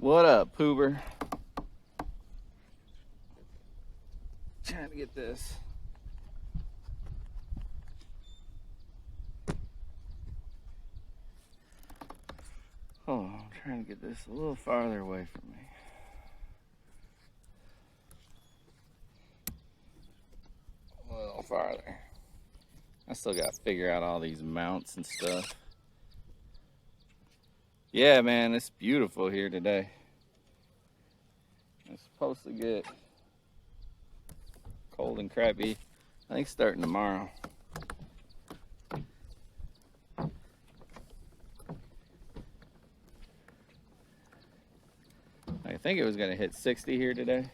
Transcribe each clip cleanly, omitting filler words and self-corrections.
What up, Poober? Trying to get this. Oh, I'm trying to get this a little farther away from me. A little farther. I still got to figure out all these mounts and stuff. Yeah, man, it's beautiful here today. It's supposed to get cold and crappy, I think, starting tomorrow. I think it was going to hit 60 here today.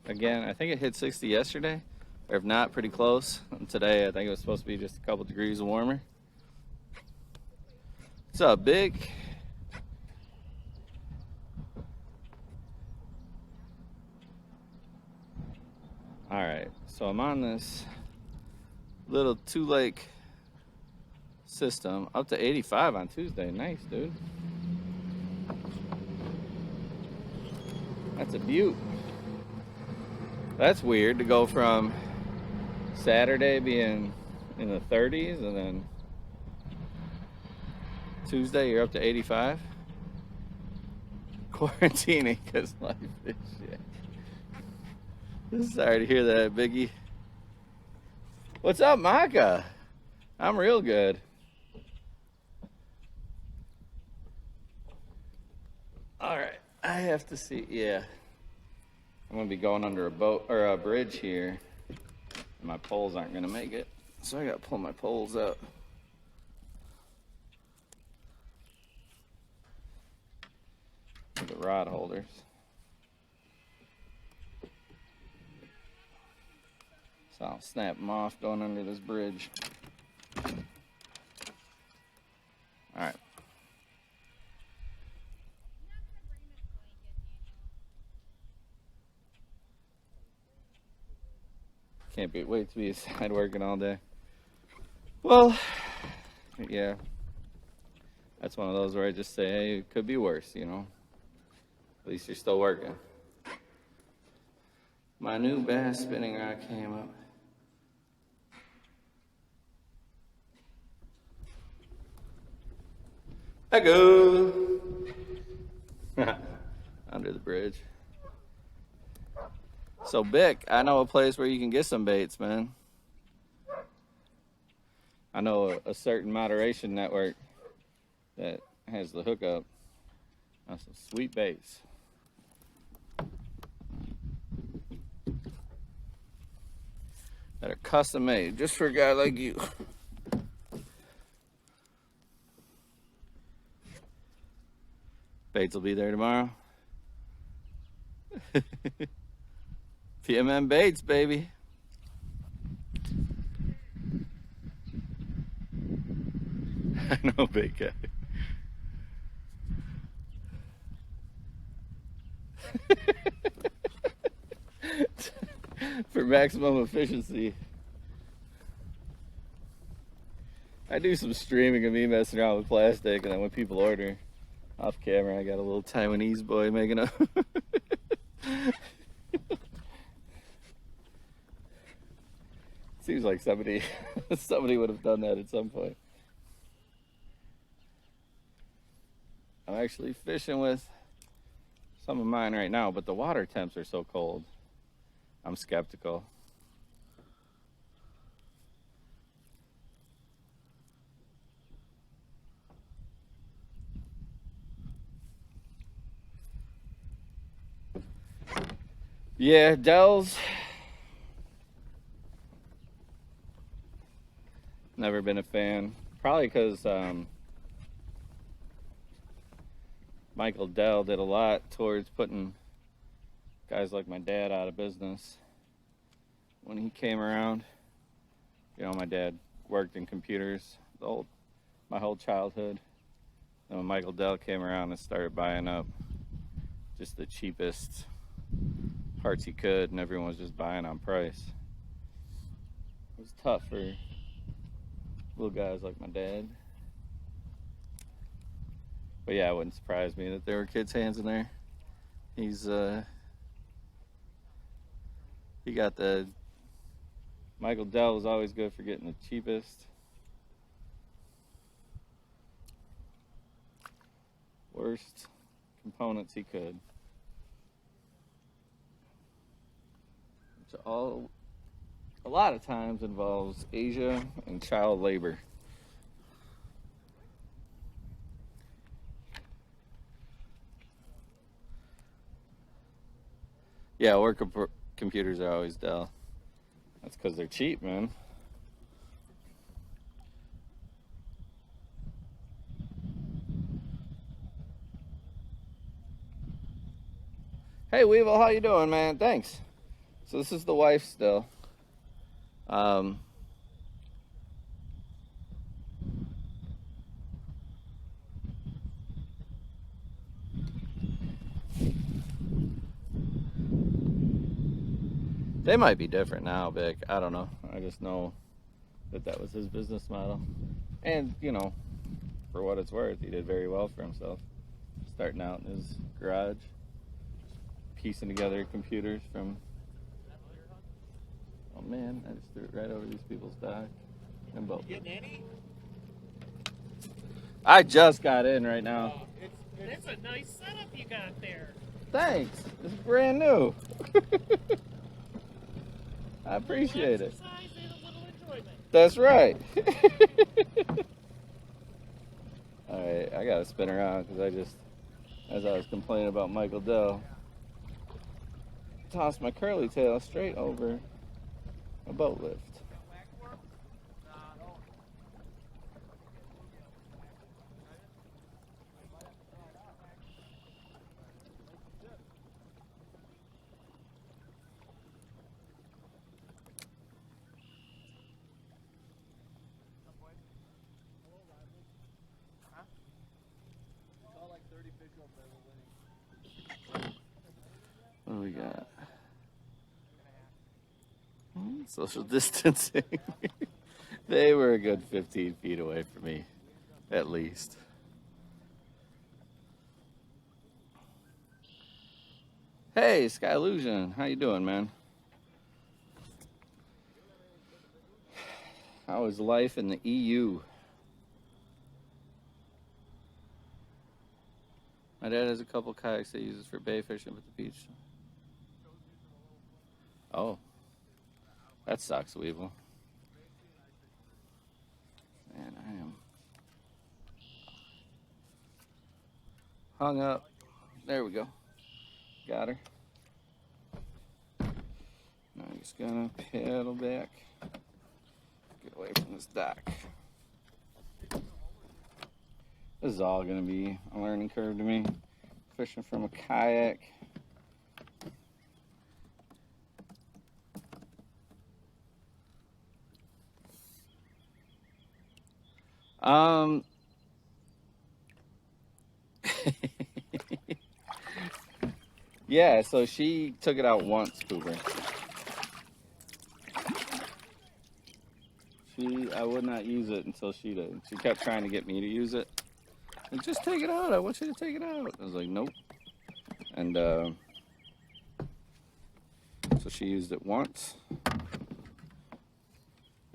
Again, I think it hit 60 yesterday, or if not, pretty close. And today, I think it was supposed to be just a couple degrees warmer. What's up, Big? All right, so I'm on this little two-lake system, up to 85 on Tuesday. Nice, dude. That's a beaut. That's weird to go from Saturday being in the 30s and then Tuesday you're up to 85. Quarantining because life is shit. Sorry to hear that, Biggie. What's up, Maka? I'm real good. All right, I have to see. Yeah, I'm gonna be going under a boat or a bridge here, and my poles aren't gonna make it, so I gotta pull my poles up. The rod holders. So I'll snap them off going under this bridge. All right. Can't wait to be inside working all day. Well, yeah. That's one of those where I just say, hey, it could be worse, you know. At least you're still working. My new bass spinning rod came up. I go under the bridge. So, Bick, I know a place where you can get some baits, man. I know a certain moderation network that has the hookup. That's some sweet baits. That are custom made just for a guy like you. Baits will be there tomorrow. PMM Baits, baby. I know, big guy. For maximum efficiency. I do some streaming of me messing around with plastic, and then when people order off camera, I got a little Taiwanese boy making a Seems like somebody would have done that at some point. I'm actually fishing with some of mine right now, but the water temps are so cold. I'm skeptical. Yeah, Dell's never been a fan. Probably because Michael Dell did a lot towards putting guys like my dad out of business. When he came around, you know, my dad worked in computers my whole childhood. And when Michael Dell came around and started buying up just the cheapest parts he could, and everyone was just buying on price. It was tough for little guys like my dad. But yeah, it wouldn't surprise me that there were kids' hands in there. He got the Michael Dell was always good for getting the cheapest, worst components he could. Which a lot of times involves Asia and child labor. Yeah, work computers are always Dell. That's because they're cheap, man. Hey, Weevil, how you doing, man? Thanks. So this is the wife still. Um, they might be different now, Vic. I don't know. I just know that was his business model. And, you know, for what it's worth, he did very well for himself. Starting out in his garage, piecing together computers from... Oh, man, I just threw it right over these people's dock. And both. You getting any? I just got in right now. It's a nice setup you got there. Thanks. It's brand new. I appreciate it. Exercise and a little enjoyment. That's right. All right, I gotta spin around because as I was complaining about Michael Dell, tossed my curly tail straight over a boat lift. What do we got? Social distancing. They were a good 15 feet away from me, at least. Hey, Skylusion, how you doing, man? How is life in the EU? My dad has a couple kayaks that he uses for bay fishing at the beach. Oh, that sucks, Weevil. Man, I am hung up. There we go. Got her. Now I'm just gonna paddle back. Get away from this dock. This is all gonna be a learning curve to me. Fishing from a kayak. Yeah, so she took it out once, Cooper. I would not use it until she did. She kept trying to get me to use it. And just take it out. I want you to take it out. I was like, nope. And so she used it once.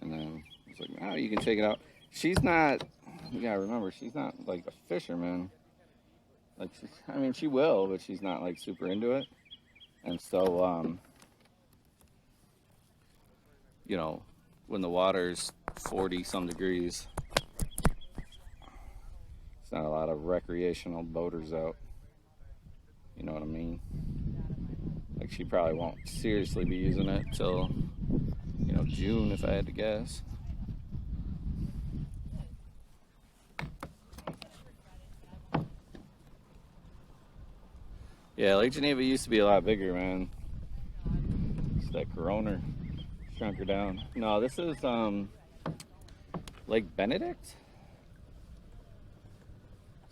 And then I was like, oh, you can take it out. She's not, you gotta remember, she's not like a fisherman. Like, I mean, she will, but she's not like super into it. And so, you know, when the water's 40 some degrees, it's not a lot of recreational boaters out. You know what I mean? Like, she probably won't seriously be using it till, you know, June if I had to guess. Yeah, Lake Geneva used to be a lot bigger, man. It's that Corona shrunk her down. No, this is Lake Benedict.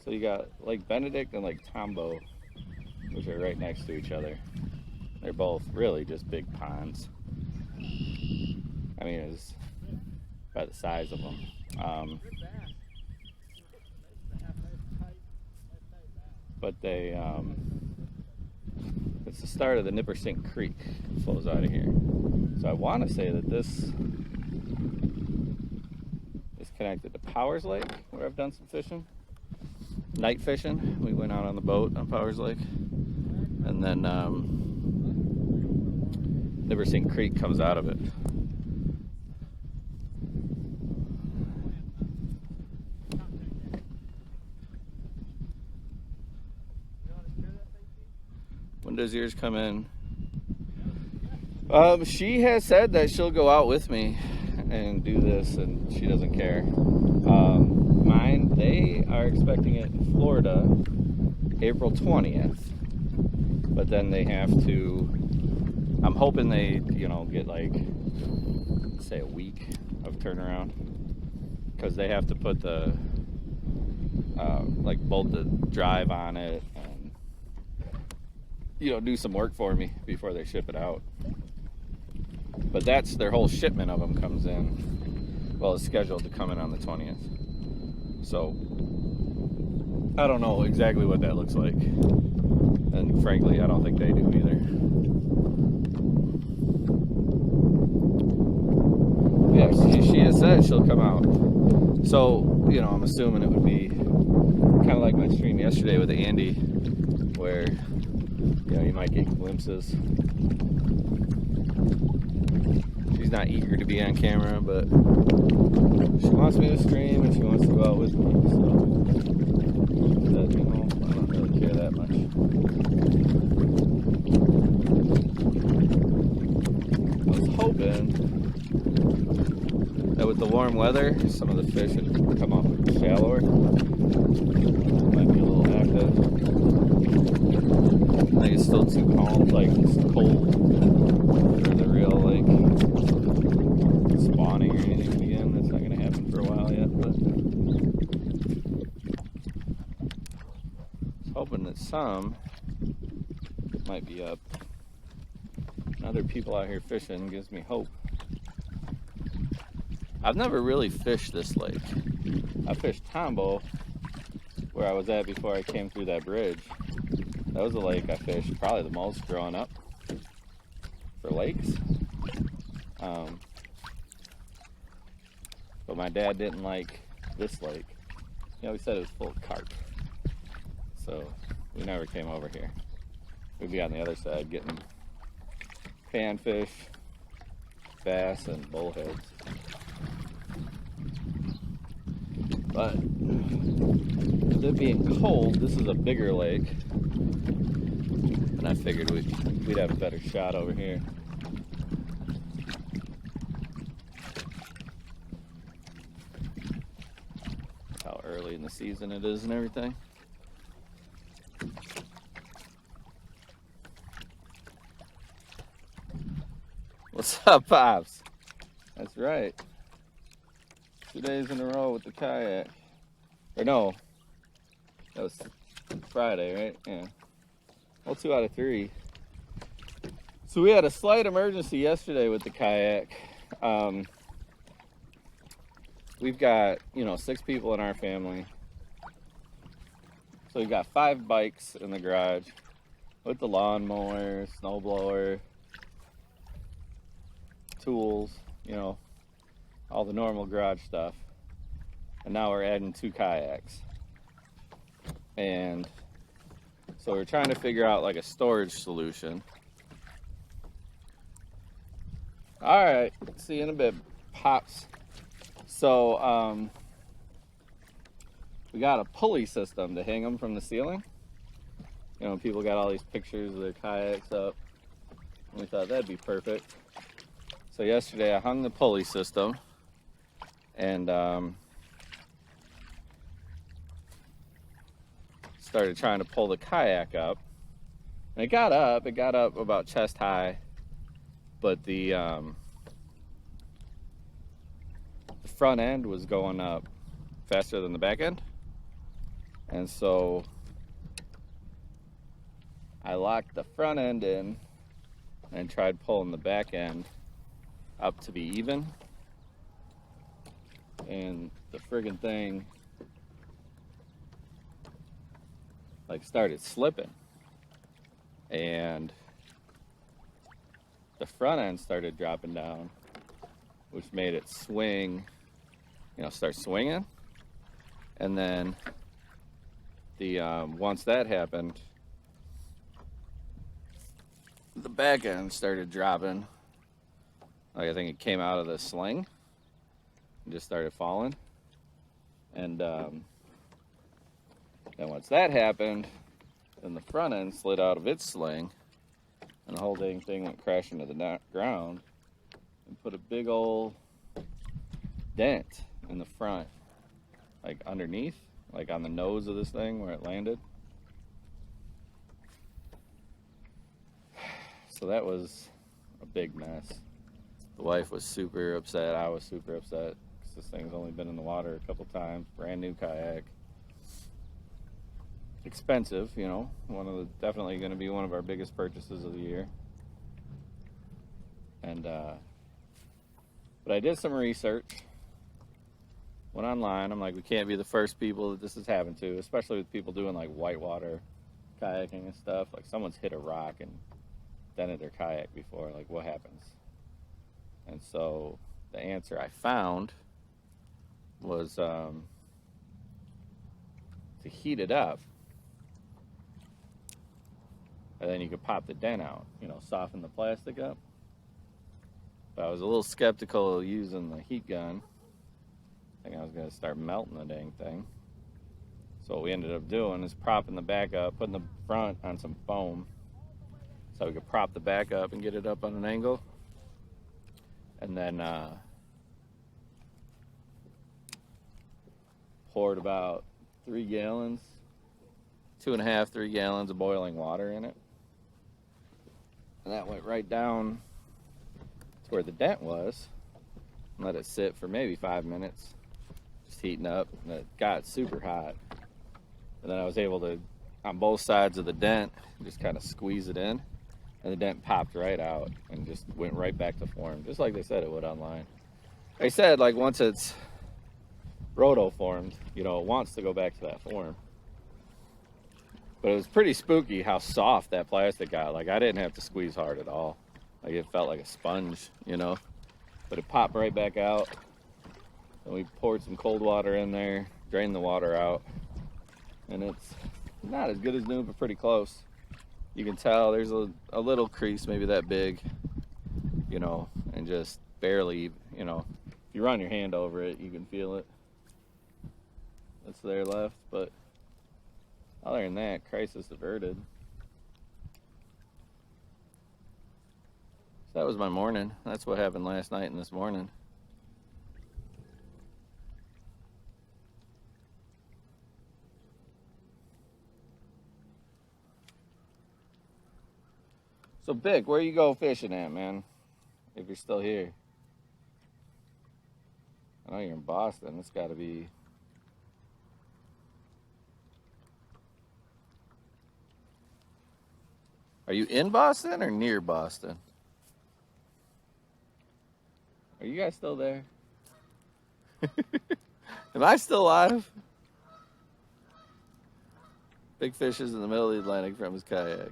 So you got Lake Benedict and Lake Tombeau, which are right next to each other. They're both really just big ponds. I mean, it's by the size of them. but it's the start of the Nippersink Creek. It flows out of here. So I want to say that this is connected to Powers Lake, where I've done some fishing. Night fishing. We went out on the boat on Powers Lake. And then Nippersink Creek comes out of it. When does yours come in? She has said that she'll go out with me and do this, and she doesn't care. Mine, they are expecting it in Florida April 20th, but then they have to, I'm hoping they, get like, say a week of turnaround, because they have to put the, bolt the drive on it and, do some work for me before they ship it out. But that's their whole shipment of them comes in. Well, it's scheduled to come in on the 20th. So I don't know exactly what that looks like. And frankly, I don't think they do either. Yeah, she has said she'll come out. So, I'm assuming it would be kind of like my stream yesterday with Andy, where, you might get glimpses. She's not eager to be on camera, but she wants me to stream and she wants to go out with me, so I don't really care that much. I was hoping that with the warm weather, some of the fish would come up shallower. Might be a little active. I think it's still too cold, it's cold for the real, spawning or anything again. That's not going to happen for a while yet, but I was hoping that some might be up. And other people out here fishing gives me hope. I've never really fished this lake. I fished Tombo, where I was at before I came through that bridge. That was a lake I fished probably the most growing up for lakes. But my dad didn't like this lake. He always said it was full of carp. So we never came over here. We'd be on the other side getting panfish, bass, and bullheads. But with it being cold, this is a bigger lake. And I figured we'd have a better shot over here. How early in the season it is and everything. What's up, Pops? That's right. 2 days in a row with the kayak. Or no, that was Friday, right? Yeah. Well, 2 out of 3. So we had a slight emergency yesterday with the kayak. We've got, 6 people in our family. So we've got 5 bikes in the garage with the lawnmower, snowblower, tools, all the normal garage stuff. And now we're adding 2 kayaks. And so we're trying to figure out a storage solution. All right, see you in a bit, Pops. So we got a pulley system to hang them from the ceiling. People got all these pictures of their kayaks up. And we thought that'd be perfect. So yesterday I hung the pulley system and started trying to pull the kayak up. And it got up about chest high, but the front end was going up faster than the back end. And so I locked the front end in and tried pulling the back end up to be even. And the friggin' thing like started slipping, and the front end started dropping down, which made it swing, start swinging. And then the once that happened, the back end started dropping. Like I think it came out of the sling and just started falling. And then once that happened, then the front end slid out of its sling, and the whole dang thing went crashing to the ground and put a big old dent in the front, like underneath, like on the nose of this thing where it landed. So that was a big mess. The wife was super upset. I was super upset because this thing's only been in the water a couple times. Brand new kayak. Expensive, definitely going to be one of our biggest purchases of the year. And but I did some research. Went online. I'm like, we can't be the first people that this has happened to, especially with people doing like whitewater kayaking and stuff. Like someone's hit a rock and dented their kayak before. Like, what happens? And so the answer I found was to heat it up, and then you could pop the dent out, soften the plastic up. But I was a little skeptical of using the heat gun. I think I was going to start melting the dang thing. So what we ended up doing is propping the back up, putting the front on some foam so we could prop the back up and get it up on an angle. And then poured about 3 gallons, 2.5, 3 gallons of boiling water in it. And that went right down to where the dent was. And let it sit for maybe 5 minutes, just heating up. And it got super hot. And then I was able to, on both sides of the dent, just kind of squeeze it in. And the dent popped right out and just went right back to form, just like they said it would online. They said, like, once it's roto formed, it wants to go back to that form. But it was pretty spooky how soft that plastic got. Like, I didn't have to squeeze hard at all. Like, it felt like a sponge, But it popped right back out. And we poured some cold water in there, drained the water out. And it's not as good as new, but pretty close. You can tell there's a little crease, maybe that big, and just barely, if you run your hand over it, you can feel it. That's there left, but other than that, crisis averted. So that was my morning. That's what happened last night and this morning. So, Vic, where you go fishing at, man? If you're still here. I know you're in Boston. It's got to be... Are you in Boston or near Boston? Are you guys still there? Am I still alive? Big fish is in the middle of the Atlantic from his kayak.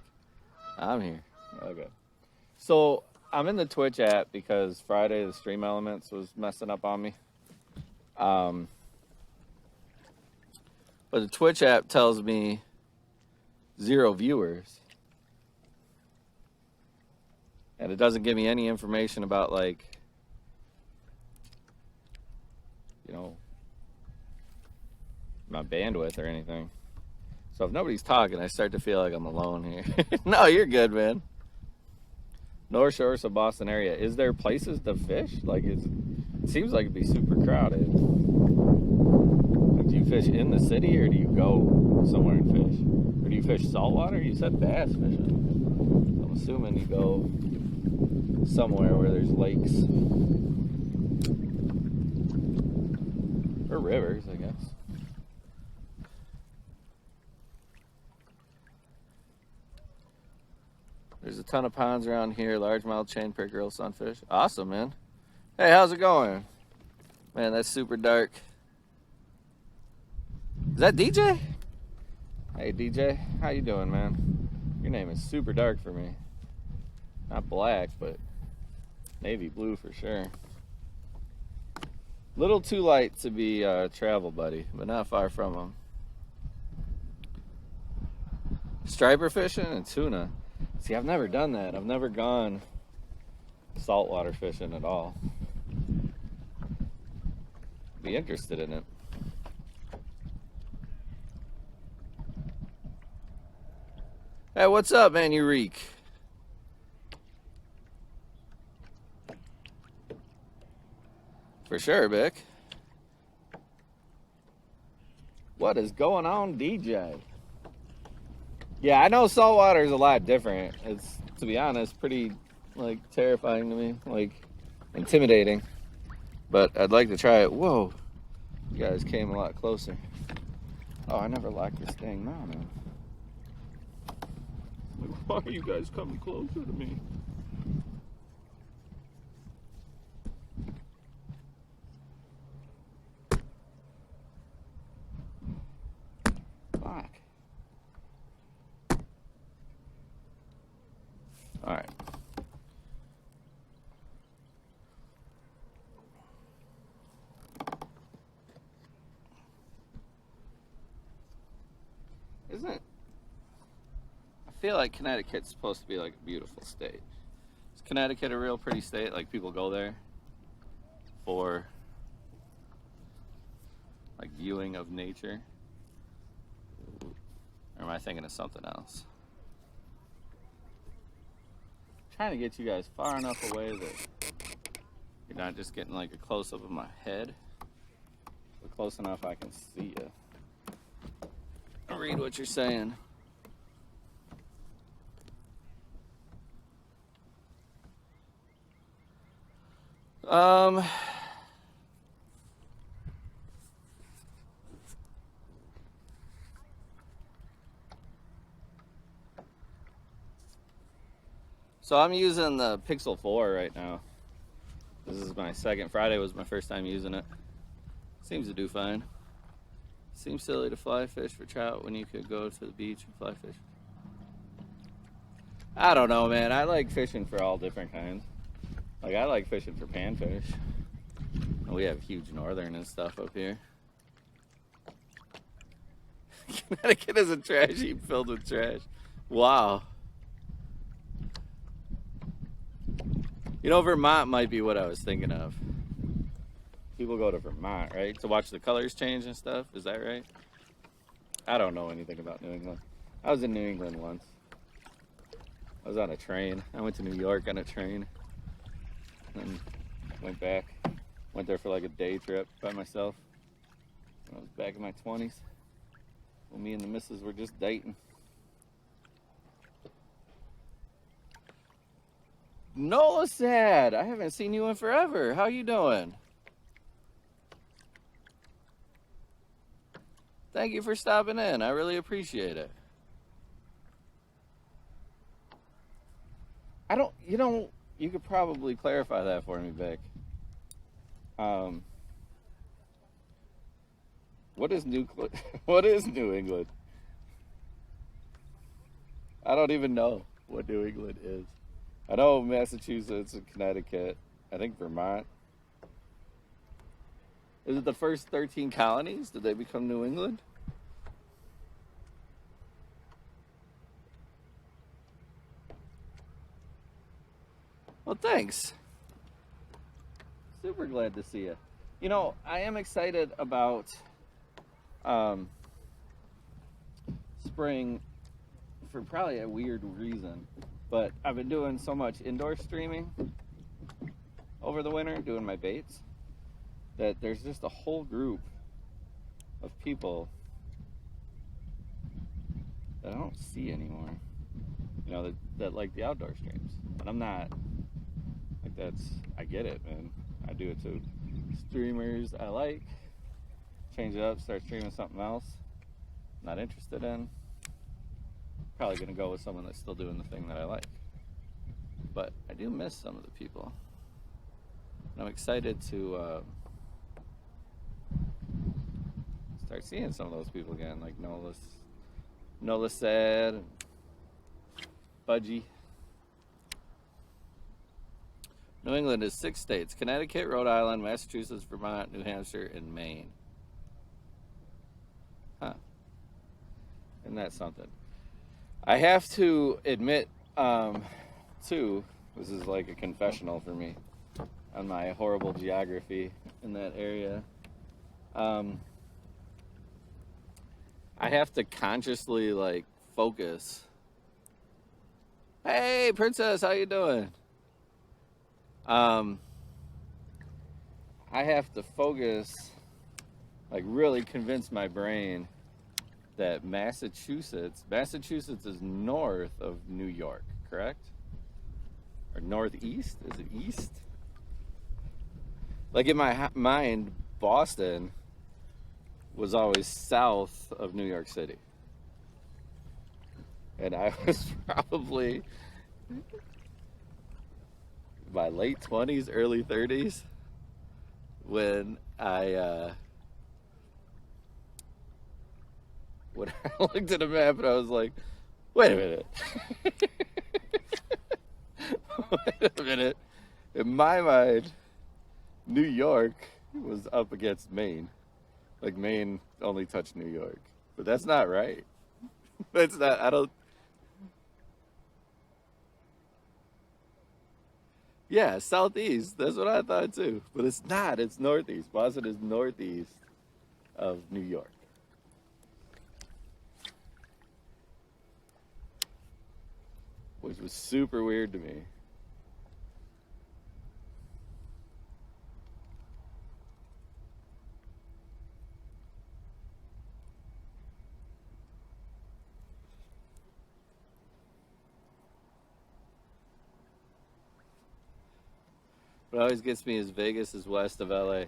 I'm here. Okay. So I'm in the Twitch app because Friday the Stream Elements was messing up on me. But the Twitch app tells me 0 viewers. And it doesn't give me any information about, like, my bandwidth or anything. So if nobody's talking, I start to feel like I'm alone here. No, you're good, man. North Shore, so Boston area. Is there places to fish? Like, it seems like it'd be super crowded. Like, do you fish in the city or do you go somewhere and fish? Or do you fish saltwater? You said bass fishing. I'm assuming you go somewhere where there's lakes. Or rivers, I guess. There's a ton of ponds around here. Largemouth, chain pickerel, sunfish. Awesome, man. Hey, how's it going? Man, that's super dark. Is that DJ? Hey DJ, how you doing, man? Your name is super dark for me. Not black, but navy blue for sure. Little too light to be a travel buddy, but not far from him. Striper fishing and tuna. See, I've never done that. I've never gone saltwater fishing at all. Be interested in it. Hey, what's up, man? You reek. For sure, Vic. What is going on, DJ? Yeah, I know saltwater is a lot different. It's, to be honest, pretty, like, terrifying to me. Like, intimidating. But I'd like to try it. Whoa. You guys came a lot closer. Oh, I never locked this thing. No, man. Like, why are you guys coming closer to me? Fuck. All right. Isn't it? I feel like Connecticut's supposed to be like a beautiful state. Is Connecticut a real pretty state? Like people go there for like viewing of nature? Or am I thinking of something else? I'm trying to get you guys far enough away that you're not just getting like a close-up of my head, but close enough I can see you. I'll read what you're saying. So I'm using the Pixel 4 right now. This is my second. Friday was my first time using it. Seems to do fine. Seems silly to fly fish for trout when you could go to the beach and fly fish. I don't know, man. I like fishing for all different kinds. Like, I like fishing for panfish. We have huge northern and stuff up here. Connecticut is a trash heap filled with trash. Wow. You know, Vermont might be what I was thinking of. People go to Vermont, right? To watch the colors change and stuff. Is that right? I don't know anything about New England. I was in New England once. I was on a train. I went to New York on a train. And went back. Went there for like a day trip by myself. When I was back in my 20s. When me and the missus were just dating. Nola Sad, I haven't seen you in forever. How you doing? Thank you for stopping in. I really appreciate it. You could probably clarify that for me, Vic. What is what is New England? I don't even know what New England is. I know Massachusetts and Connecticut. I think Vermont. Is it the first 13 colonies? Did they become New England? Well, thanks. Super glad to see you. You know, I am excited about spring for probably a weird reason. But I've been doing so much indoor streaming over the winter, doing my baits, that there's just a whole group of people that I don't see anymore. You know, that like the outdoor streams. And I'm not, like I get it, man. I do it too. Streamers I like, change it up, start streaming something else. Not interested in. Probably gonna go with someone that's still doing the thing that I like. But I do miss some of the people. And I'm excited to start seeing some of those people again, like Nolas, Nola Sad, Budgie. New England is 6 states: Connecticut, Rhode Island, Massachusetts, Vermont, New Hampshire, and Maine. Huh. Isn't that something? I have to admit, too, this is like a confessional for me on my horrible geography in that area. I have to consciously like focus. Hey, princess, how you doing? I have to focus, like really convince my brain that Massachusetts is north of New York, correct? Or northeast? Is it east? Like in my mind, Boston was always south of New York City. And I was probably my late 20s, early 30s when I looked at a map and I was like, wait a minute. Wait a minute. In my mind, New York was up against Maine. Like Maine only touched New York. But that's not right. That's not, I don't. Yeah, southeast. That's what I thought too. But it's not. It's northeast. Boston is northeast of New York. Which was super weird to me. What always gets me is Vegas is west of LA.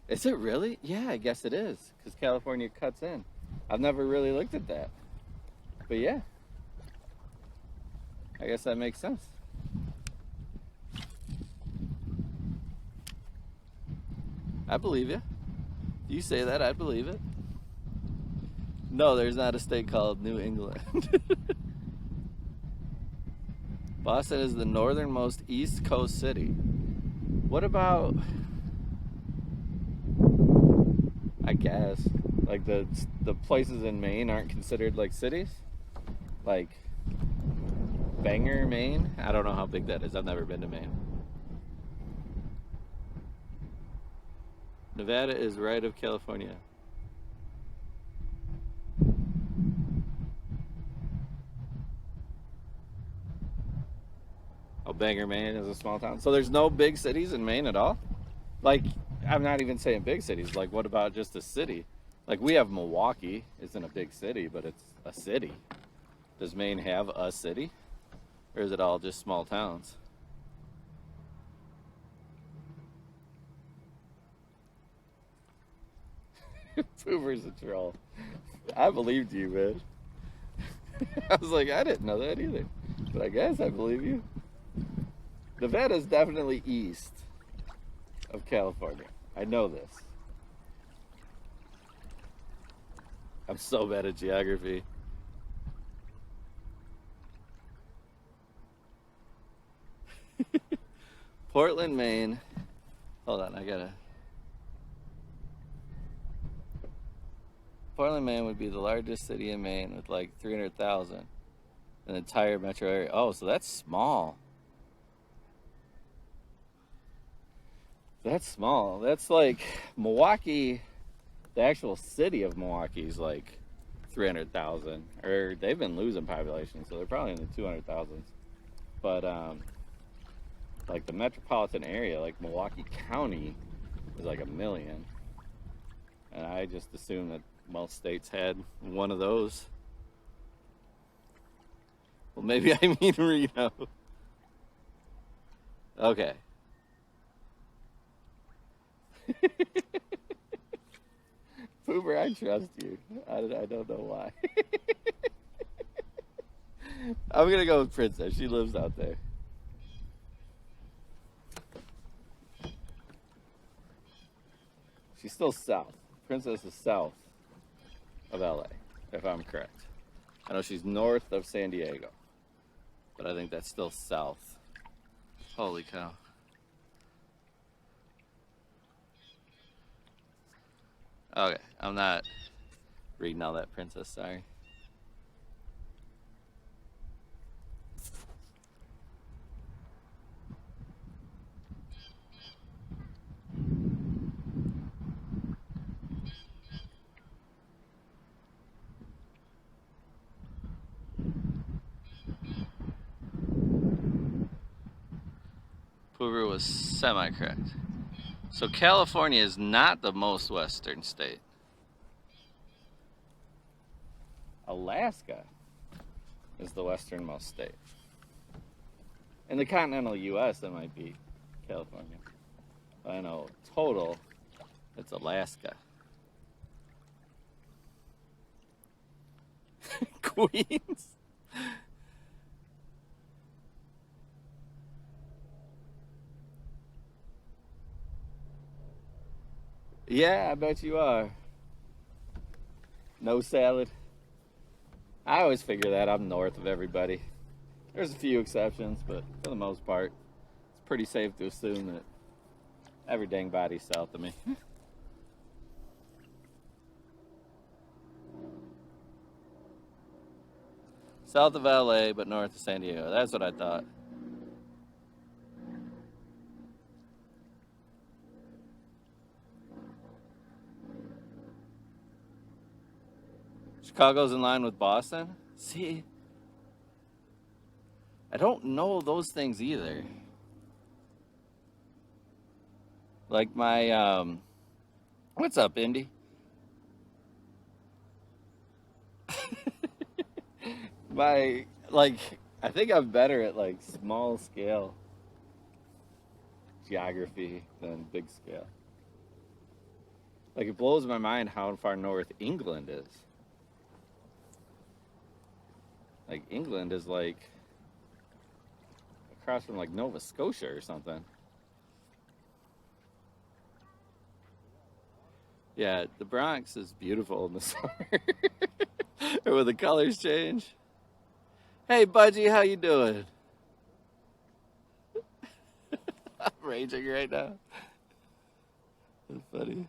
Is it really? Yeah, I guess it is. Because California cuts in. I've never really looked at that. But yeah. I guess that makes sense. I believe you. If you say that, I believe it. No, there's not a state called New England. Boston is the northernmost East Coast city. What about, I guess, like the places in Maine aren't considered like cities? Like Bangor, Maine? I don't know how big that is. I've never been to Maine. Nevada is right of California. Oh, Bangor, Maine is a small town. So there's no big cities in Maine at all? Like, I'm not even saying big cities. Like, what about just a city? Like, we have Milwaukee. Isn't a big city, but it's a city. Does Maine have a city? Or is it all just small towns? Poover's a troll. I believed you, man. I was like, I didn't know that either. But I guess I believe you. Nevada's definitely east of California. I know this. I'm so bad at geography. Portland, Maine. Hold on, I gotta. Portland, Maine would be the largest city in Maine with like 300,000 in the entire metro area. Oh, so that's small. That's small. That's like Milwaukee, the actual city of Milwaukee is like 300,000. Or they've been losing population, so they're probably in the 200,000s. But like the metropolitan area, like Milwaukee County, is like 1 million. And I just assumed that most states had one of those. Well, maybe I mean Reno. Okay. Pooper, I trust you. I don't know why. I'm gonna go with Princess. She lives out there. She's still south. Princess is south of LA, if I'm correct. I know she's north of San Diego, but I think that's still south. Holy cow. Okay, I'm not reading all that, princess, sorry. Poover was semi-correct. So California is not the most western state. Alaska is the westernmost state. In the continental U.S., it might be California. But I know total, it's Alaska. Queens? Yeah, I bet you are. No salad. I always figure that I'm north of everybody. There's a few exceptions, but for the most part, it's pretty safe to assume that every dang body's south of me. South of LA, but north of San Diego. That's what I thought. Chicago's in line with Boston? See? I don't know those things either. Like my, what's up, Indy? I think I'm better at like small scale geography than big scale. Like it blows my mind how far north England is. Like England is like across from like Nova Scotia or something. Yeah, the Bronx is beautiful in the summer. When the colors change. Hey, Budgie, how you doing? I'm raging right now. That's funny.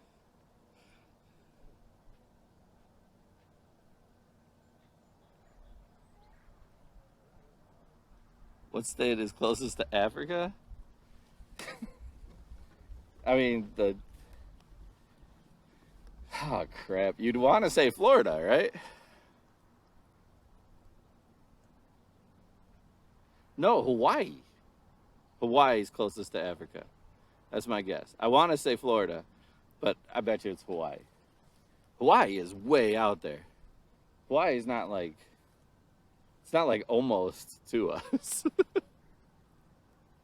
What state is closest to Africa? I mean, oh, crap. You'd want to say Florida, right? No, Hawaii. Hawaii's closest to Africa. That's my guess. I want to say Florida, but I bet you it's Hawaii. Hawaii is way out there. Hawaii is not like, it's not like almost to us.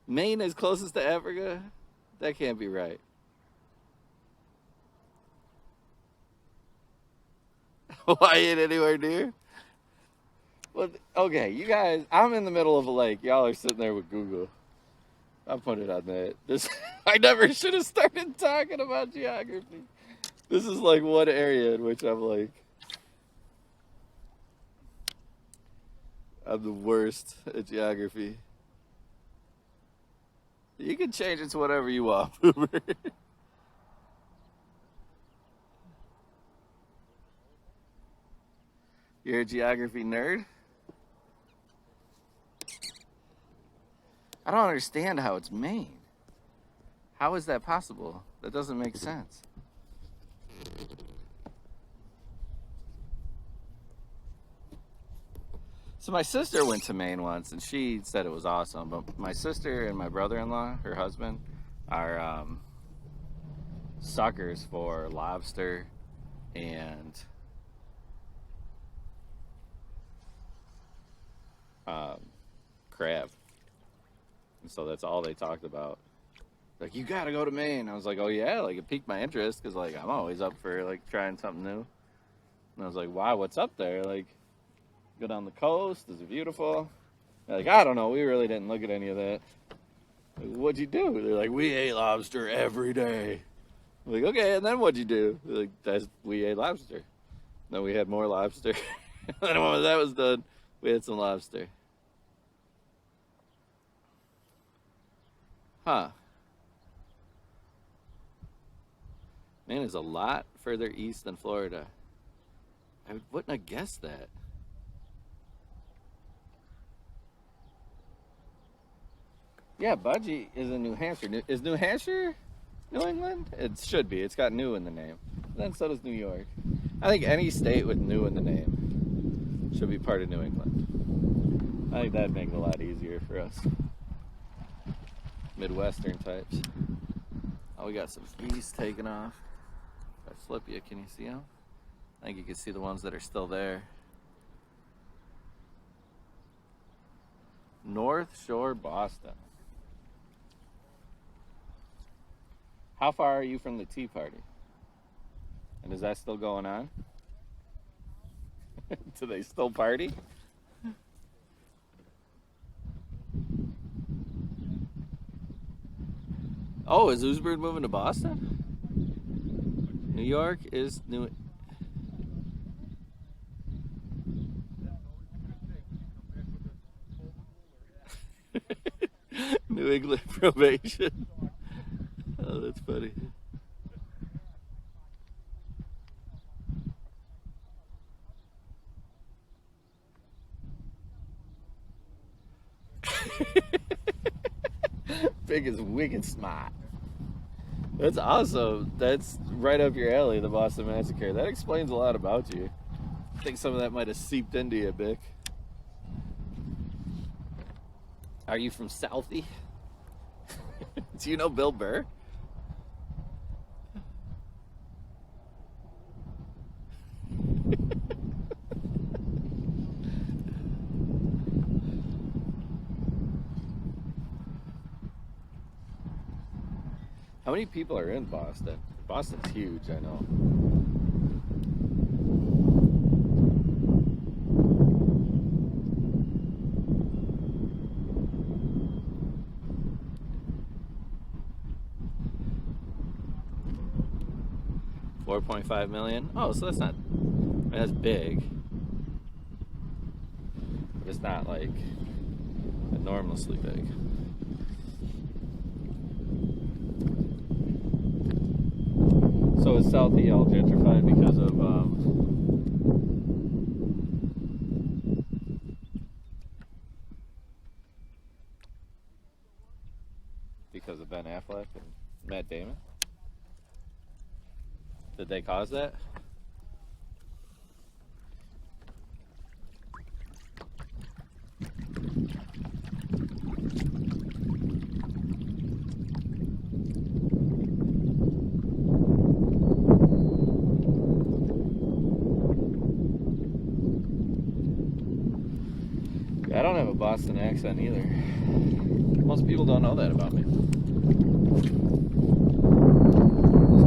Maine is closest to Africa? That can't be right. Hawaii ain't anywhere near? Well, okay, you guys, I'm in the middle of a lake. Y'all are sitting there with Google. I'll put it on that. I never should have started talking about geography. This is like one area in which I'm the worst at geography. You can change it to whatever you want, Boomer. You're a geography nerd? I don't understand how it's Maine. How is that possible? That doesn't make sense. So my sister went to Maine once, and she said it was awesome. But my sister and my brother-in-law, her husband, are suckers for lobster and crab. And so that's all they talked about. Like, you gotta go to Maine. I was like, oh yeah, like it piqued my interest because like I'm always up for like trying something new. And I was like, wow, what's up there? Like, go down the coast. Is it beautiful? They're like, I don't know. We really didn't look at any of that. Like, what'd you do? They're like, we ate lobster every day. I'm like, okay, and then what'd you do? They're like, we ate lobster. Then we had more lobster. Then when that was done, we had some lobster. Huh. Maine is a lot further east than Florida. I wouldn't have guessed that. Yeah, Budgie is in New Hampshire. Is New Hampshire New England? It should be. It's got New in the name. Then so does New York. I think any state with New in the name should be part of New England. I think that'd make it a lot easier for us. Midwestern types. Oh, we got some geese taking off. If I flip you, can you see them? I think you can see the ones that are still there. North Shore, Boston. How far are you from the Tea Party? And is that still going on? Do they still party? Oh, is Oosbird moving to Boston? New York is New. New England probation. Oh, that's funny. Big is wicked smart. That's awesome. That's right up your alley, the Boston Massacre. That explains a lot about you. I think some of that might have seeped into you, Bick. Are you from Southie? Do you know Bill Burr? How many people are in Boston? Boston's huge, I know. $4.5 million. Oh, so that's not. I mean, that's big. But it's not like enormously big. So is Southie all gentrified because of Ben Affleck and Matt Damon? Did they cause that? I don't have a Boston accent either. Most people don't know that about me. Most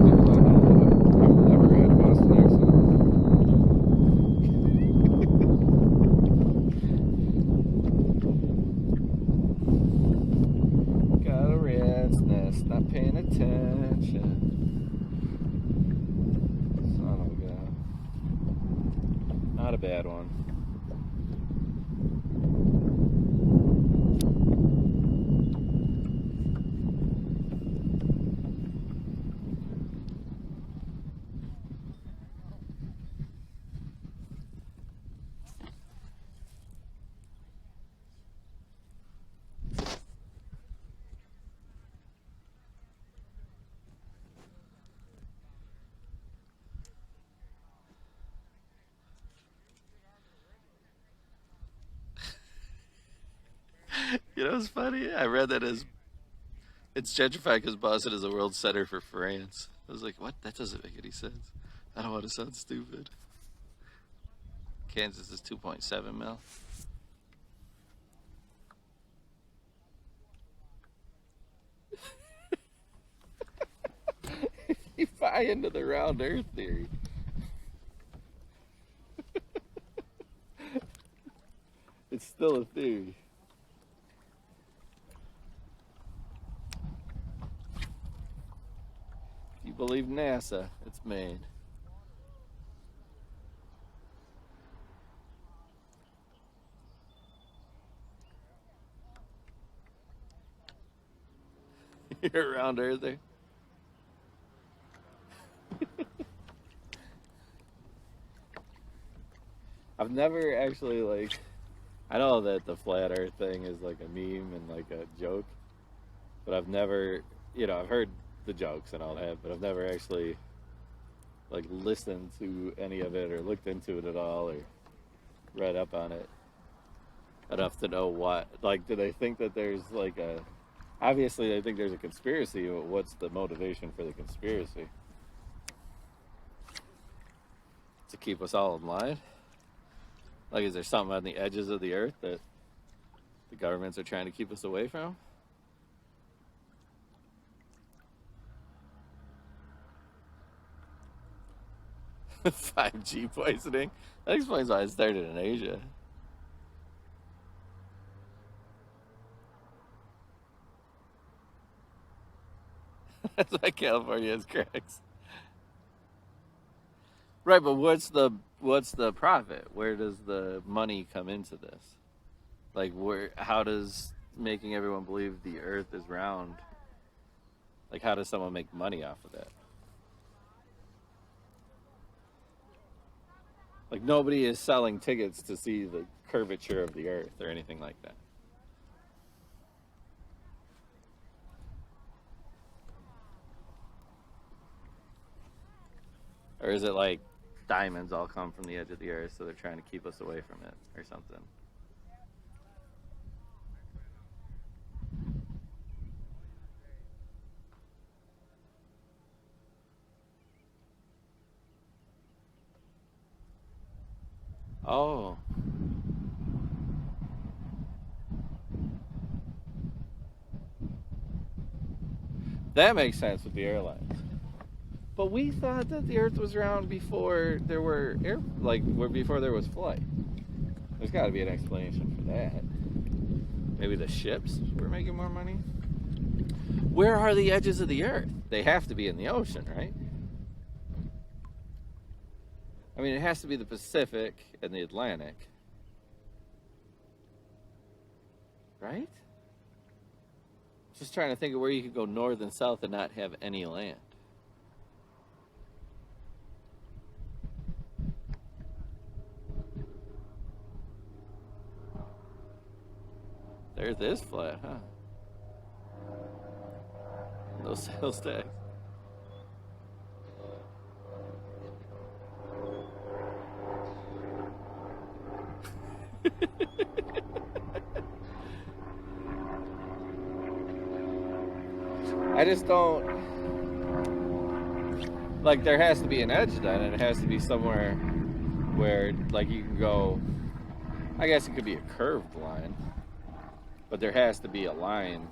people don't know that I've never had a Boston accent. Got a rat's nest, not paying attention. Son of a gun. Not a bad one. You know, it's funny. I read that as it's gentrified because Boston is a world center for France. I was like, what? That doesn't make any sense. I don't want to sound stupid. Kansas is 2.7 mil. You buy into the round earth theory. It's still a theory. If you believe NASA, it's made. You're a round earther. I've never actually like. I know that the flat Earth thing is like a meme and like a joke, but I've never, I've heard the jokes and all that, but I've never actually like listened to any of it or looked into it at all or read up on it enough to know what. Like, do they think that there's like a? Obviously, they think there's a conspiracy. But what's the motivation for the conspiracy? To keep us all in line? Like, is there something on the edges of the earth that the governments are trying to keep us away from? "5G poisoning." That explains why it started in Asia. That's why California has cracks. Right, but what's the profit? Where does the money come into this? Like, how does making everyone believe the earth is round, like, how does someone make money off of that? Like, nobody is selling tickets to see the curvature of the earth or anything like that. Or is it like diamonds all come from the edge of the earth, so they're trying to keep us away from it or something? Oh, that makes sense with the airlines. But we thought that the earth was round before there were before there was flight. There's got to be an explanation for that. Maybe the ships were making more money. Where are the edges of the earth? They have to be in the ocean, right? I mean, it has to be the Pacific and the Atlantic, right? Just trying to think of where you could go north and south and not have any land. The earth is flat, huh? No sales tax. I just don't like. There has to be an edge then, and it has to be somewhere where, like, you can go. I guess it could be a curved line, but there has to be a line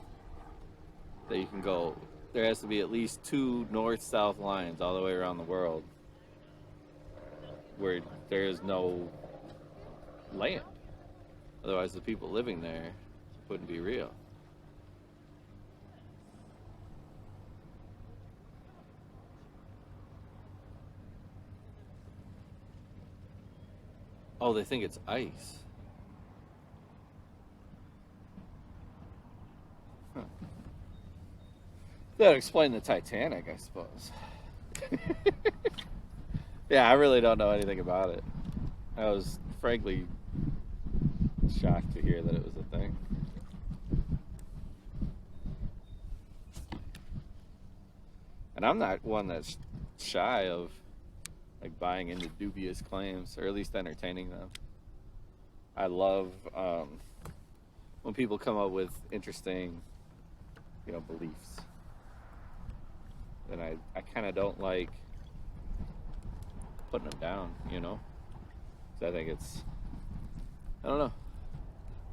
that you can go. There has to be at least two north-south lines all the way around the world where there is no land. Otherwise, the people living there wouldn't be real. Oh, they think it's ice. Huh. That would explain the Titanic, I suppose. Yeah, I really don't know anything about it. I was frankly shocked to hear that it was a thing. And I'm not one that's shy of like buying into dubious claims, or at least entertaining them. I love when people come up with interesting, beliefs. And I kind of don't like putting them down, So I think I don't know.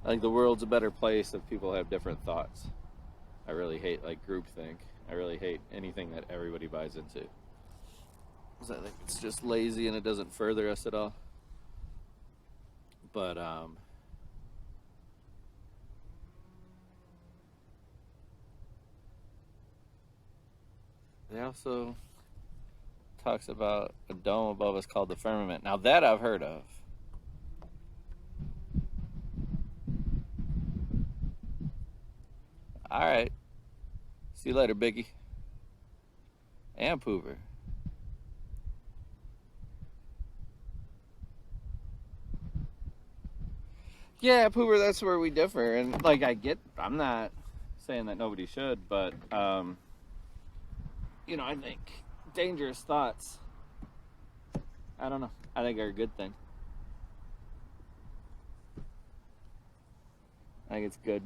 I think the world's a better place if people have different thoughts. I really hate like groupthink. I really hate anything that everybody buys into. Because I think it's just lazy and it doesn't further us at all. But they also talks about a dome above us called the firmament. Now that I've heard of. All right. See you later, Biggie. And Poover. Yeah, Poover, that's where we differ. And, like, I'm not saying that nobody should, but, you know, I think dangerous thoughts, I don't know, I think are a good thing. I think it's good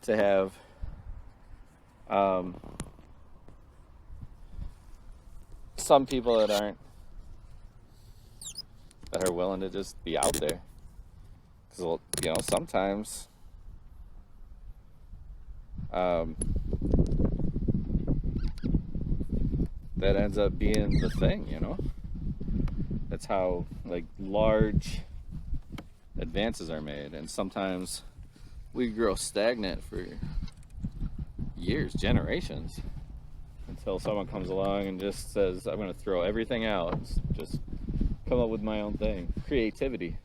to have some people that are willing to just be out there. Because, you know, sometimes that ends up being the thing, you know? That's how, like, large advances are made. And sometimes we grow stagnant for years, generations, until someone comes along and just says, I'm going to throw everything out, just come up with my own thing. Creativity.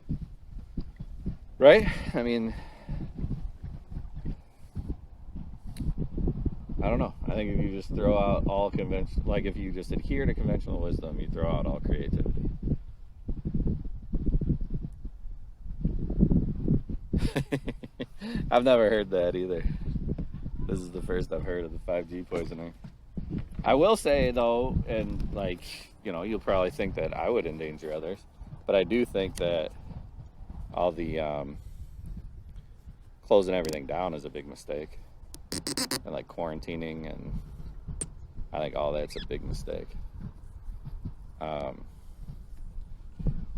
Right? I mean, I don't know. I think if you just throw out all like if you just adhere to conventional wisdom, you throw out all creativity. I've never heard that either. This is the first I've heard of the 5G poisoning. I will say, though, and, like, you know, you'll probably think that I would endanger others, but I do think that all the closing everything down is a big mistake. And, like, quarantining, and I think all that's a big mistake. I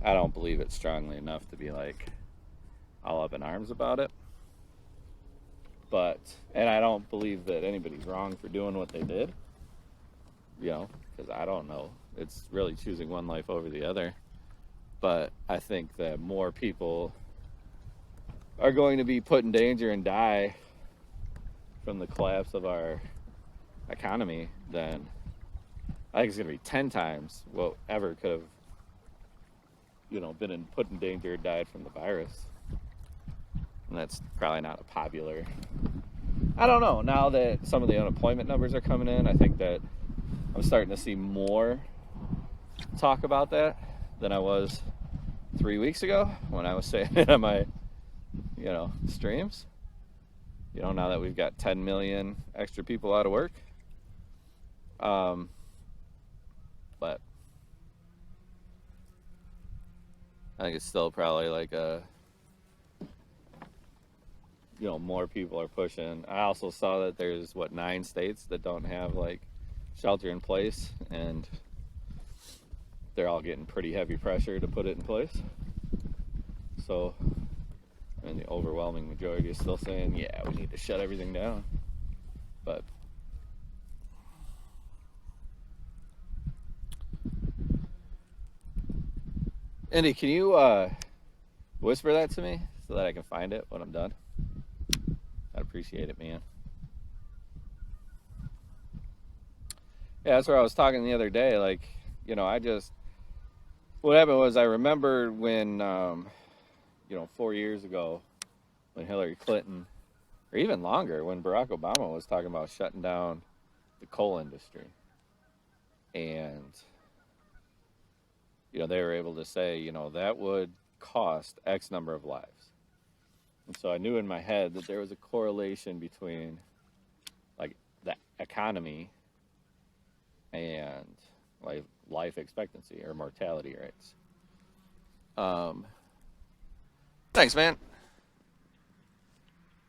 don't believe it strongly enough to be, like, all up in arms about it. But, and I don't believe that anybody's wrong for doing what they did, you know, because I don't know. It's really choosing one life over the other. But I think that more people are going to be put in danger and die from the collapse of our economy than, I think it's going to be 10 times what ever could have, you know, been put in danger or died from the virus. And that's probably not a popular, I don't know. Now that some of the unemployment numbers are coming in, I think that I'm starting to see more talk about that than I was 3 weeks ago when I was saying it on my, you know, streams. You know, now that we've got 10 million extra people out of work. But I think it's still probably like you know, more people are pushing. I also saw that there's 9 states that don't have like shelter in place, and they're all getting pretty heavy pressure to put it in place. So, and the overwhelming majority is still saying, yeah, we need to shut everything down. But Andy, can you whisper that to me so that I can find it when I'm done? I'd appreciate it, man. Yeah, that's where I was talking the other day. Like, you know, what happened was I remember when, you know, 4 years ago when Hillary Clinton, or even longer, when Barack Obama was talking about shutting down the coal industry. And, you know, they were able to say, you know, that would cost X number of lives. And so I knew in my head that there was a correlation between, like, the economy and, like, life expectancy or mortality rates. Thanks, man.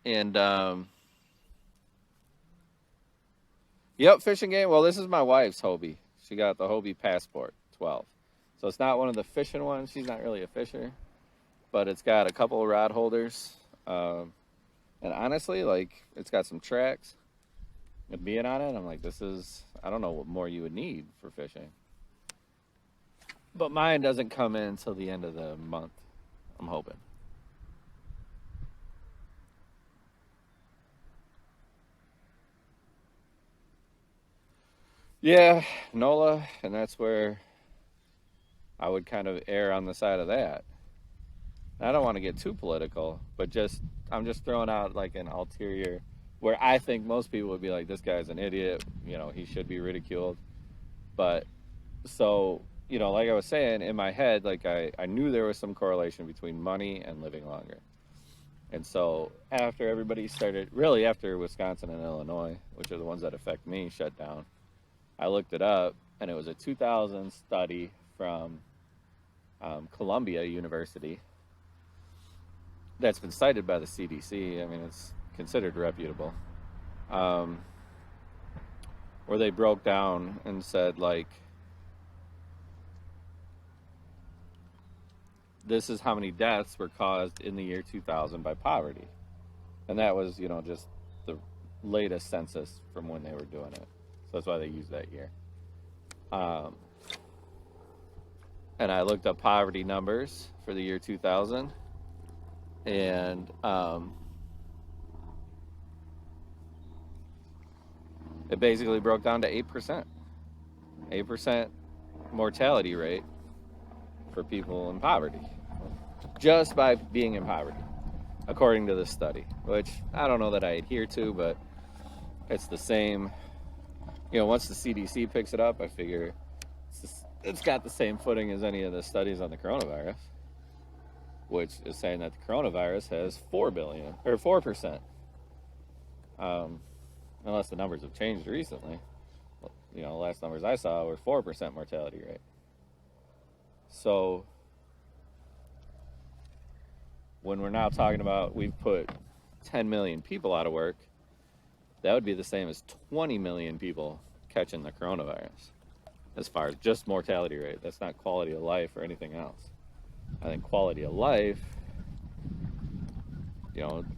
And, yep, fishing game. Well, this is my wife's Hobie. She got the Hobie Passport 12. So it's not one of the fishing ones. She's not really a fisher. But it's got a couple of rod holders. And honestly, like, it's got some tracks. And being on it, I'm like, I don't know what more you would need for fishing. But mine doesn't come in until the end of the month, I'm hoping. Yeah, NOLA, and that's where I would kind of err on the side of that. I don't want to get too political, but I'm just throwing out like an ulterior where I think most people would be like, this guy's an idiot, he should be ridiculed. But so, like I was saying, in my head, like I knew there was some correlation between money and living longer. And so after everybody started, really after Wisconsin and Illinois, which are the ones that affect me, shut down, I looked it up, and it was a 2000 study from Columbia University that's been cited by the CDC. I mean, it's considered reputable, where they broke down and said, like, this is how many deaths were caused in the year 2000 by poverty. And that was, just the latest census from when they were doing it. So that's why they used that year. And I looked up poverty numbers for the year 2000. And it basically broke down to 8%. 8% mortality rate for people in poverty, just by being in poverty, according to this study, which I don't know that I adhere to, but it's the same. Once the CDC picks it up, I figure it's got the same footing as any of the studies on the coronavirus, which is saying that the coronavirus has 4 billion or 4%, unless the numbers have changed recently. Last numbers I saw were 4% mortality rate. So when we're now talking about we've put 10 million people out of work, that would be the same as 20 million people catching the coronavirus, as far as just mortality rate. That's not quality of life or anything else. I think quality of life,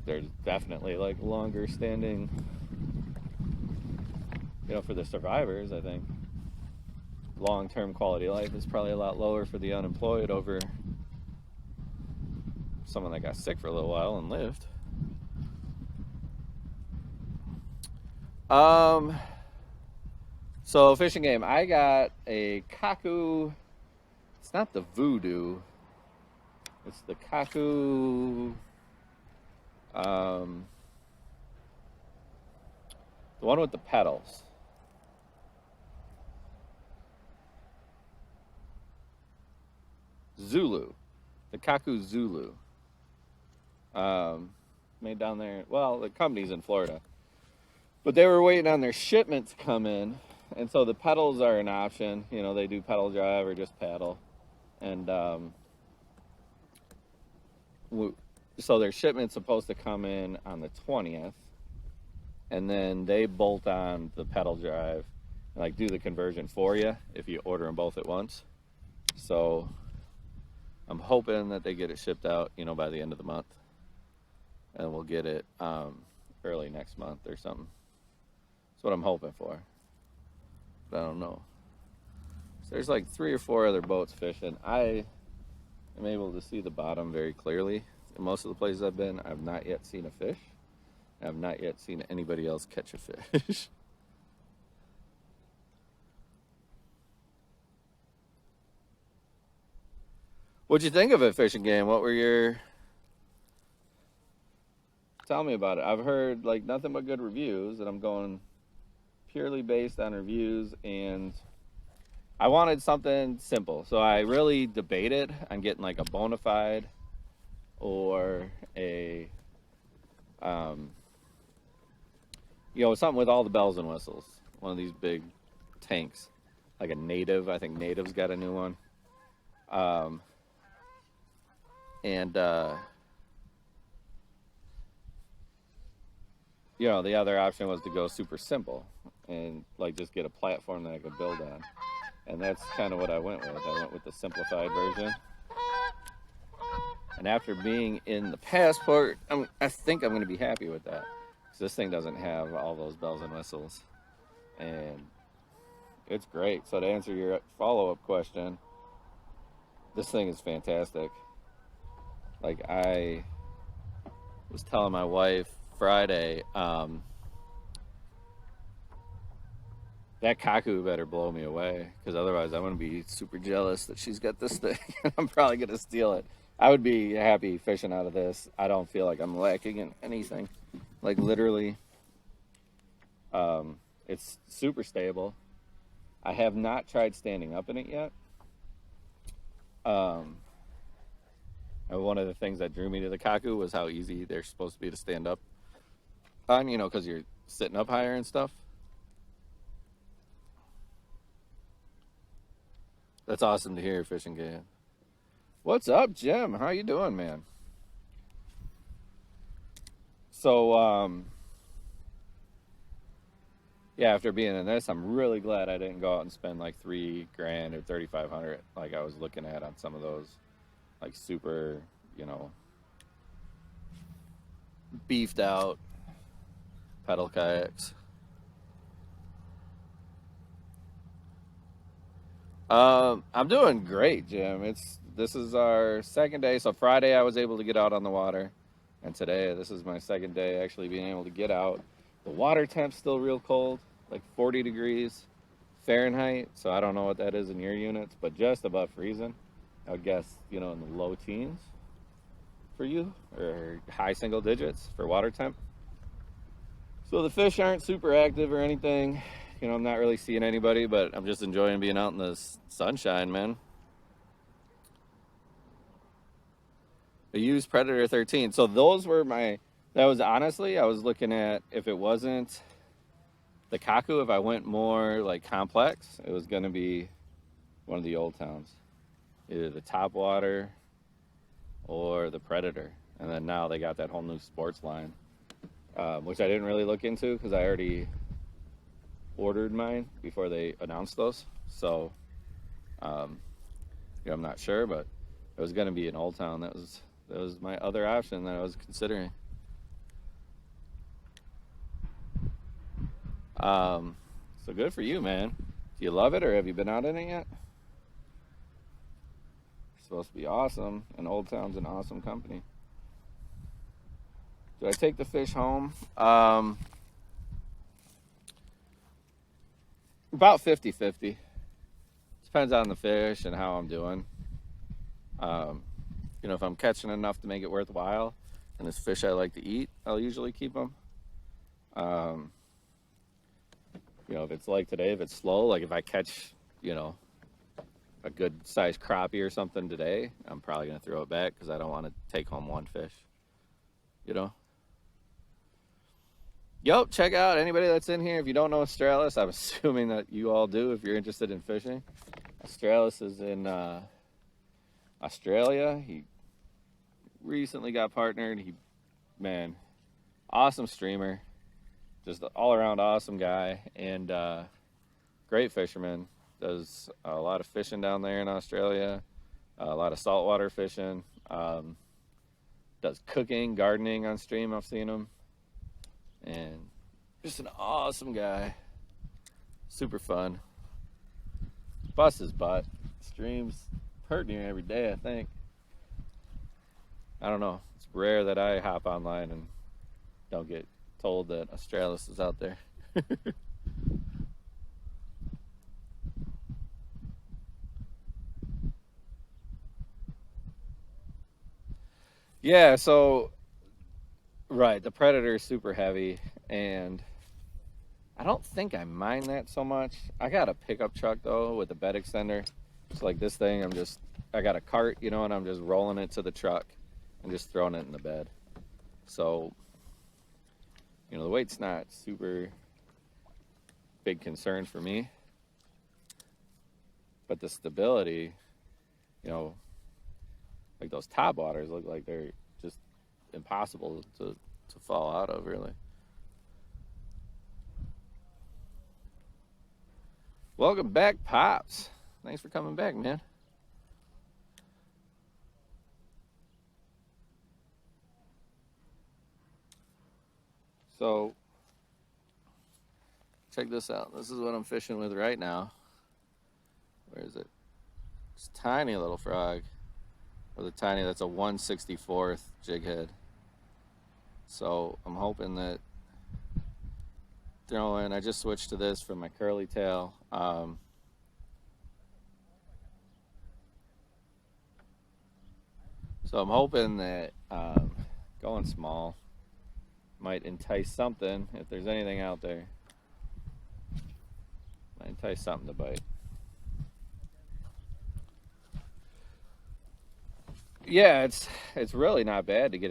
there's definitely like longer standing, for the survivors. I think long-term quality of life is probably a lot lower for the unemployed over someone that got sick for a little while and lived. So fishing game, I got a Kaku. It's not the Voodoo. It's the Kaku. The one with the pedals. Zulu. The Kaku Zulu. Made down there. Well, the company's in Florida. But they were waiting on their shipment to come in. And so the pedals are an option. They do pedal drive or just paddle. And so their shipment's supposed to come in on the 20th. And then they bolt on the pedal drive and like do the conversion for you if you order them both at once. So I'm hoping that they get it shipped out, by the end of the month. And we'll get it early next month or something. That's what I'm hoping for. But I don't know. So there's like 3 or 4 other boats fishing. I am able to see the bottom very clearly. In most of the places I've been, I've not yet seen a fish. I've not yet seen anybody else catch a fish. What'd you think of it, fishing game? What were your... Tell me about it. I've heard like nothing but good reviews, and I'm going purely based on reviews, and I wanted something simple. So I really debated on getting like a Bonafide or a something with all the bells and whistles. One of these big tanks, like a Native. I think Native's got a new one. The other option was to go super simple and like just get a platform that I could build on. And that's kind of what I went with. I went with the simplified version. And after being in the Passport, I think I'm going to be happy with that. Because this thing doesn't have all those bells and whistles. And it's great. So to answer your follow-up question, this thing is fantastic. Like I was telling my wife Friday, that Kaku better blow me away, because otherwise I'm going to be super jealous that she's got this thing. I'm probably going to steal it. I would be happy fishing out of this. I don't feel like I'm lacking in anything. Like literally It's super stable. I have not tried standing up in it yet. Um, and one of the things that drew me to the Kaku was how easy they're supposed to be to stand up on, because you're sitting up higher and stuff. That's awesome to hear, Fishing Game. What's up, Jim? How you doing, man? So, yeah, after being in this, I'm really glad I didn't go out and spend like $3,000 or $3,500 like I was looking at on some of those, like super, beefed out pedal kayaks. I'm doing great, Jim. This is our second day. So Friday I was able to get out on the water, and today this is my second day actually being able to get out. The water temp's still real cold, like 40 degrees Fahrenheit. So I don't know what that is in your units, but just above freezing. I would guess, in the low teens for you, or high single digits for water temp. So the fish aren't super active or anything. I'm not really seeing anybody, but I'm just enjoying being out in the sunshine, man. I used Predator 13. So those were that was honestly, I was looking at, if it wasn't the Kaku, if I went more like complex, it was going to be one of the Old Towns. Either the Topwater or the Predator. And then now they got that whole new sports line, which I didn't really look into because I already ordered mine before they announced those. So, I'm not sure, but it was going to be an Old Town. That was my other option that I was considering. So good for you, man. Do you love it, or have you been out in it yet? It's supposed to be awesome, and Old Town's an awesome company. Do I take the fish home? About 50-50. Depends on the fish and how I'm doing. If I'm catching enough to make it worthwhile, and it's fish I like to eat, I'll usually keep them. If it's like today, if it's slow, like if I catch, a good sized crappie or something today, I'm probably going to throw it back because I don't want to take home one fish, Yep, check out anybody that's in here. If you don't know Australis, I'm assuming that you all do if you're interested in fishing. Australis is in Australia. He recently got partnered. Awesome streamer. Just all around awesome guy, and great fisherman. Does a lot of fishing down there in Australia, a lot of saltwater fishing. Does cooking, gardening on stream. I've seen him, and just an awesome guy. Super fun. Busts his butt. Streams pretty near every day, I think. I don't know. It's rare that I hop online and don't get told that Australis is out there. Yeah, so right, the Predator is super heavy, and I don't think I mind that so much. I got a pickup truck though with a bed extender. It's like this thing, I got a cart, and I'm just rolling it to the truck and just throwing it in the bed. So, the weight's not super big concern for me, but the stability, like those top waters look like they're just impossible to fall out of, really. Welcome back, Pops. Thanks for coming back, man. So, check this out. This is what I'm fishing with right now. Where is it? It's a tiny little frog. That's a 1/64th jig head. So I'm hoping that I just switched to this from my curly tail. So I'm hoping that going small might entice something, if there's anything out there. entice something to bite. Yeah, it's really not bad to get